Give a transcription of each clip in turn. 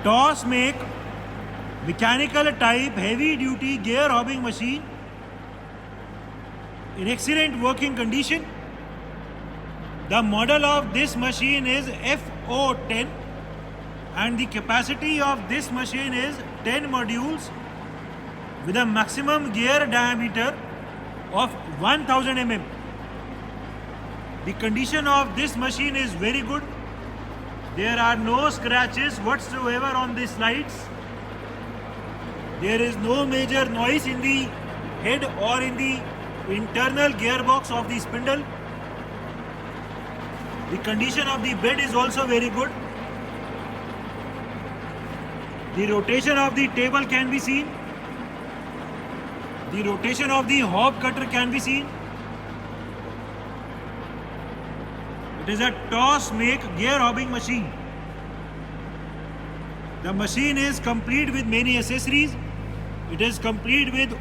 Toss make mechanical type heavy duty gear hobbing machine in excellent working condition. The model of this machine is FO10 and the capacity of this machine is 10 modules with a maximum gear diameter of 1000 mm. The condition of this machine is very good. There are no scratches whatsoever on the slides. There is no major noise in the head or in the internal gearbox of the spindle. The condition of the bed is also very good. The rotation of the table can be seen. The rotation of the hob cutter can be seen. It is a toss make gear hobbing machine. The machine is complete with many accessories. It is complete with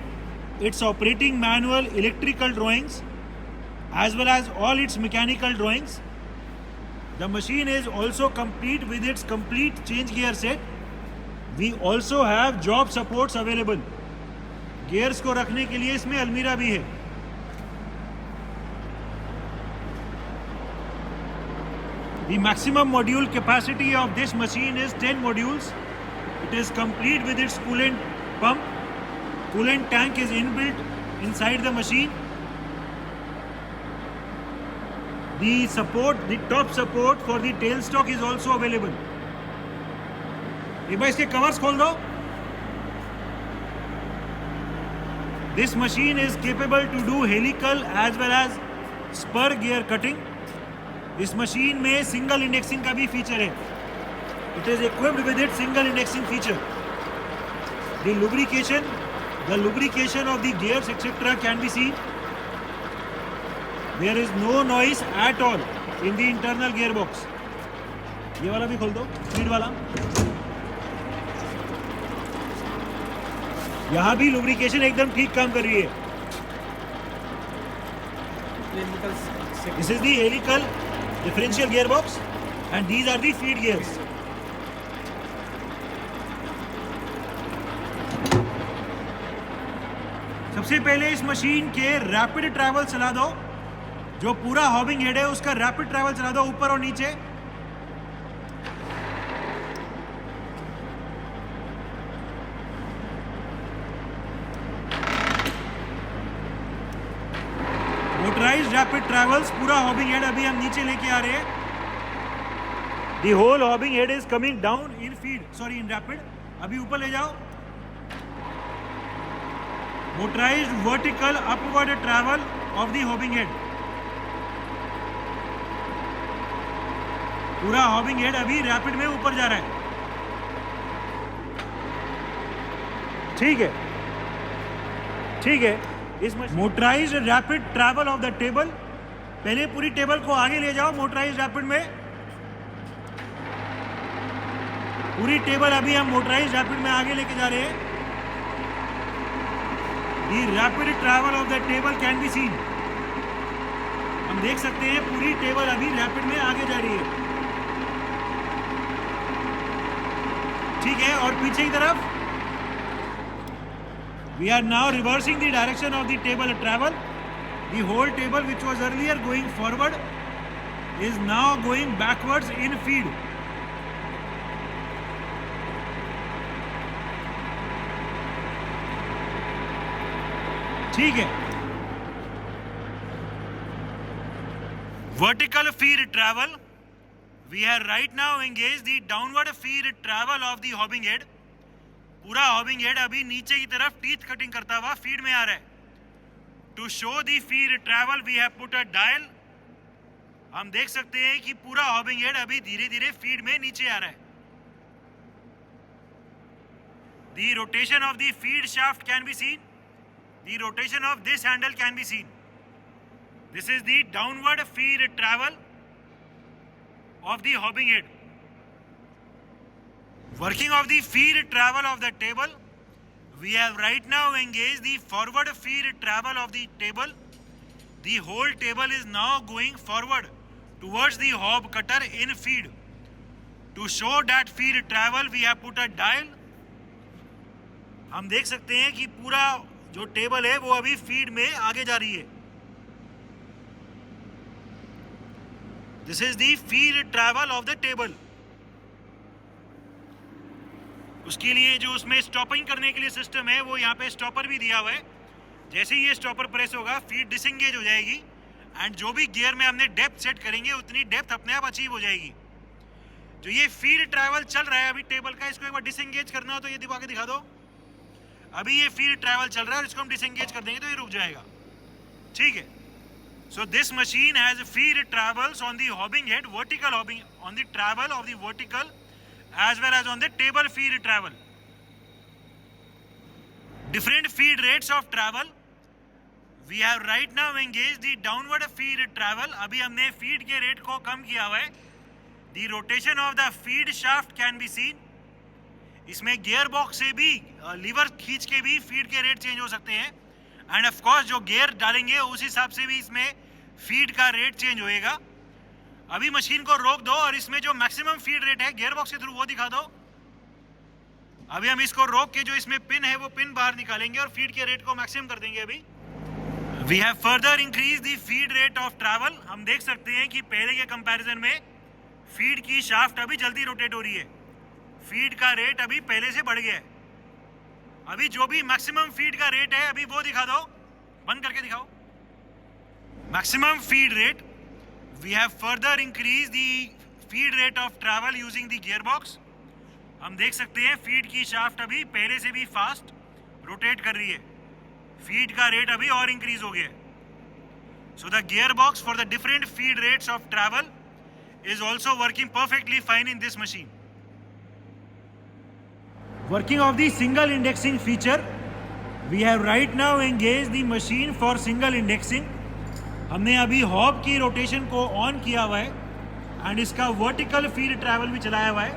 its operating manual, electrical drawings, as well as all its mechanical drawings. The machine is also complete with its complete change gear set. We also have job supports available. Gears को रखने के लिए इसमें अलमीरा भी है. The maximum module capacity of this machine is 10 modules. It is complete with its coolant pump. Coolant tank is inbuilt inside the machine. The top support for the tailstock is also available. एक बार इसके covers खोल दो. This machine is capable to do helical as well as spur gear cutting. इस machine में single indexing का भी feature है. It is equipped with its single indexing feature. The lubrication of the gears etc. can be seen. There is no noise at all in the internal gearbox. ये वाला भी खोल दो, speed वाला. यहाँ भी lubrication एकदम ठीक काम कर रही है. This is the helical differential gearbox and these are the feed gears. सबसे पहले इस मशीन के रैपिड ट्रैवल चला दो. जो पूरा हॉबिंग हेड है उसका रैपिड ट्रैवल चला दो ऊपर और नीचे. मोटराइज्ड रैपिड ट्रैवल्स पूरा हॉबिंग हेड अभी हम नीचे लेके आ रहे हैं. The whole hobbing head is coming down in rapid. अभी ऊपर ले जाओ. Motorised vertical upward travel of the hobbing head. पूरा हॉबिंग हेड अभी रैपिड में ऊपर जा रहा है. ठीक है. इस motorised rapid travel of the table. पहले पूरी टेबल को आगे ले जाओ मोटराइज्ड रैपिड में. पूरी टेबल अभी हम मोटराइज्ड रैपिड में आगे लेके जा रहे हैं. The rapid travel of the table can be seen. हम देख सकते हैं पूरी टेबल अभी रैपिड में आगे जा रही है. ठीक है. और पीछे की तरफ we are now reversing the direction of the table travel. The whole table which was earlier going forward is now going backwards in feed. ठीक है. Vertical feed travel. We have right now engaged the downward feed travel of the hobbing head. पूरा hobbing head अभी नीचे की तरफ teeth cutting करता हुआ feed में आ रहा है. To show the feed travel we have put a dial. हम देख सकते हैं कि पूरा हॉबिंग हेड अभी धीरे धीरे फीड में नीचे आ रहा है. The rotation of the feed shaft can be seen. The rotation of this handle can be seen. This is the downward feed travel of the hobbing head. Working of the feed travel of the table, we have right now engaged the forward feed travel of the table. The whole table is now going forward towards the hob cutter in feed. To show that feed travel we have put a dial. हम देख सकते हैं कि पूरा जो table है वो अभी फीड में आगे जा रही है. This is the feed travel of the table. उसके लिए जो उसमें स्टॉपिंग करने के लिए सिस्टम है वो यहाँ पे स्टॉपर भी दिया हुआ है. जैसे ही ये स्टॉपर प्रेस होगा फीड डिसएंगेज हो जाएगी एंड जो भी गियर में हमने डेप्थ सेट करेंगे उतनी डेप्थ अपने आप अचीव हो जाएगी. जो ये फीड ट्रैवल चल रहा है अभी टेबल का, इसको एक बार डिसएंगेज करना हो तो ये दिखा के दिखा दो. अभी ये फीड ट्रैवल चल रहा है और इसको हम डिसएंगेज कर देंगे तो ये रुक जाएगा. ठीक है. So this machine has feed travels on the hobbing head, vertical hobbing on the travel of the vertical as well as on the table feed travel. Different feed rates of travel. We have right now engaged the downward feed travel. अभी हमने feed के rate को कम किया हुआ है. The rotation of the feed shaft can be seen. इसमें gear box से भी लीवर खींच के भी फीड के रेट चेंज हो सकते हैं एंड ऑफ कोर्स जो गियर डालेंगे उस हिसाब से भी इसमें फीड का रेट चेंज होएगा. अभी मशीन को रोक दो और इसमें जो मैक्सिमम फीड रेट है गियर बॉक्स के थ्रू वो दिखा दो. अभी हम इसको रोक के जो इसमें पिन है वो पिन बाहर निकालेंगे और फीड के रेट को मैक्सिमम कर देंगे. अभी we have further increase the feed rate of travel. हम देख सकते हैं कि पहले के कंपैरिजन में फीड की शाफ्ट अभी जल्दी रोटेट हो रही है. फीड का रेट अभी पहले से बढ़ गया है. अभी जो भी मैक्सिमम फीड का रेट है अभी वो दिखा दो, बंद करके दिखाओ. Maximum feed rate we have further increase the feed rate of travel using the gear box. हम देख सकते हैं फीड की शाफ्ट अभी पहले से भी फास्ट रोटेट कर रही है. फीड का रेट अभी और इंक्रीज हो गया है. So the gear box for the different feed rates of travel is also working perfectly fine in this machine. Working of the single indexing feature, we have right now engaged the machine for single indexing. हमने अभी hob की rotation को on किया हुआ है and इसका vertical feed travel भी चलाया हुआ है.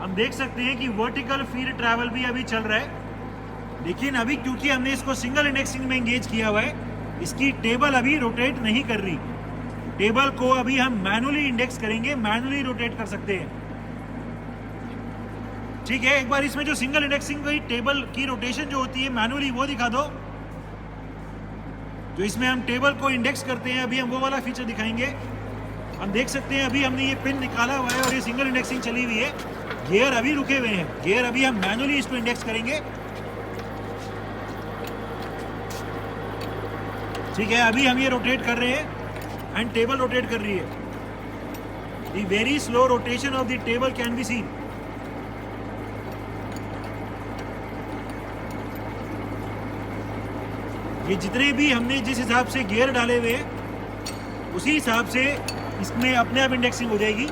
हम देख सकते हैं कि वर्टिकल फीड ट्रैवल भी अभी चल रहा है, लेकिन अभी क्योंकि हमने इसको सिंगल इंडेक्सिंग में एंगेज किया हुआ है इसकी टेबल अभी रोटेट नहीं कर रही. टेबल को अभी हम मैनुअली इंडेक्स करेंगे, मैनुअली रोटेट कर सकते हैं. ठीक है. एक बार इसमें जो सिंगल इंडेक्सिंग की टेबल की रोटेशन जो होती है मैनुअली वो दिखा दो. जो इसमें हम टेबल को इंडेक्स करते हैं अभी हम वो वाला फीचर दिखाएंगे. हम देख सकते हैं अभी हमने ये पिन निकाला हुआ है और ये सिंगल इंडेक्सिंग चली हुई है. गियर अभी रुके हुए हैं. गियर अभी हम मैनुअली इसको इंडेक्स करेंगे. ठीक है. अभी हम ये रोटेट कर रहे हैं एंड टेबल रोटेट कर रही है. The very slow rotation of the table can be seen. ये जितने भी हमने जिस हिसाब से गियर डाले हुए हैं उसी हिसाब से इसमें अपने आप इंडेक्सिंग हो जाएगी.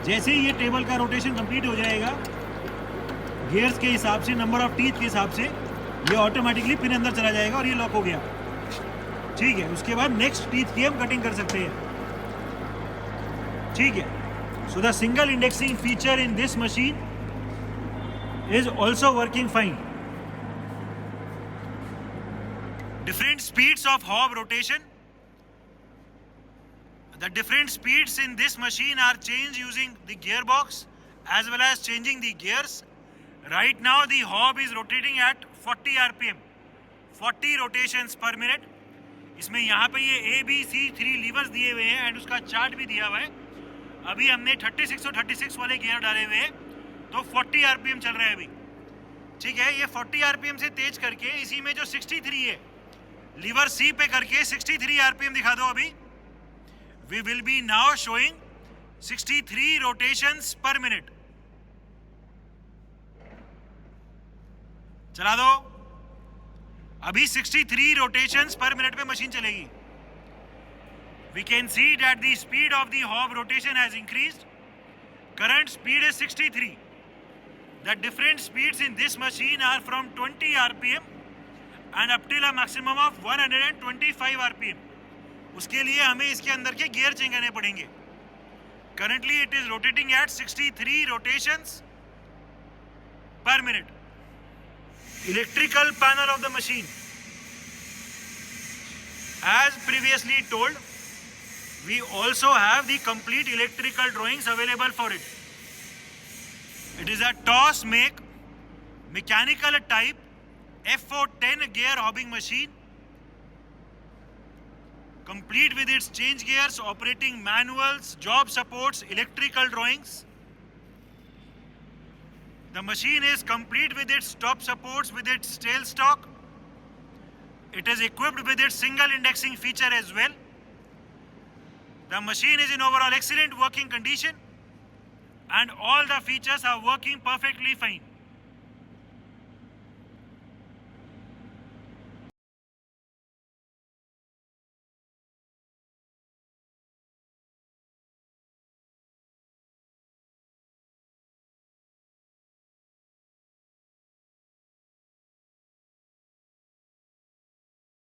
जैसे ही ये टेबल का रोटेशन कंप्लीट हो जाएगा गियर्स के हिसाब से, नंबर ऑफ टीथ के हिसाब से ये ऑटोमेटिकली पिन अंदर चला जाएगा और ये लॉक हो गया. ठीक है. उसके बाद नेक्स्ट टीथ की हम कटिंग कर सकते हैं. ठीक है. So the single indexing feature in this machine is also working fine. Different speeds of hob rotation. The different speeds in this machine are changed using the gearbox as well as changing the gears. Right now the hob is rotating at 40 rpm, 40 rotations per minute. इसमें यहाँ पे ये A, B, C 3 levers दिए हुए हैं and उसका chart भी दिया हुआ है. अभी हमने 36 और 36 वाले गियर डाले हुए हैं तो 40 rpm चल रहा है अभी. ठीक है. ये 40 rpm से तेज करके इसी में जो 63 है लीवर सी पे करके 63 आरपीएम दिखा दो. अभी we will be now showing 63 rotations per minute. चला दो. अभी 63 रोटेशंस पर मिनट पे मशीन चलेगी. We can see that the speed of the hob rotation has increased. Current speed is 63. The different speeds in this machine are from 20 RPM and up till a maximum of 125 rpm. उसके लिए हमें इसके अंदर के gear change करने पड़ेंगे. Currently it is rotating at 63 rotations per minute. Electrical panel of the machine. As previously told, we also have the complete electrical drawings available for it. It is a toss make, mechanical type, F410 gear hobbing machine, complete with its change gears, operating manuals, job supports, electrical drawings. The machine is complete with its top supports, with its tail stock. It is equipped with its single indexing feature as well. The machine is in overall excellent working condition and all the features are working perfectly fine.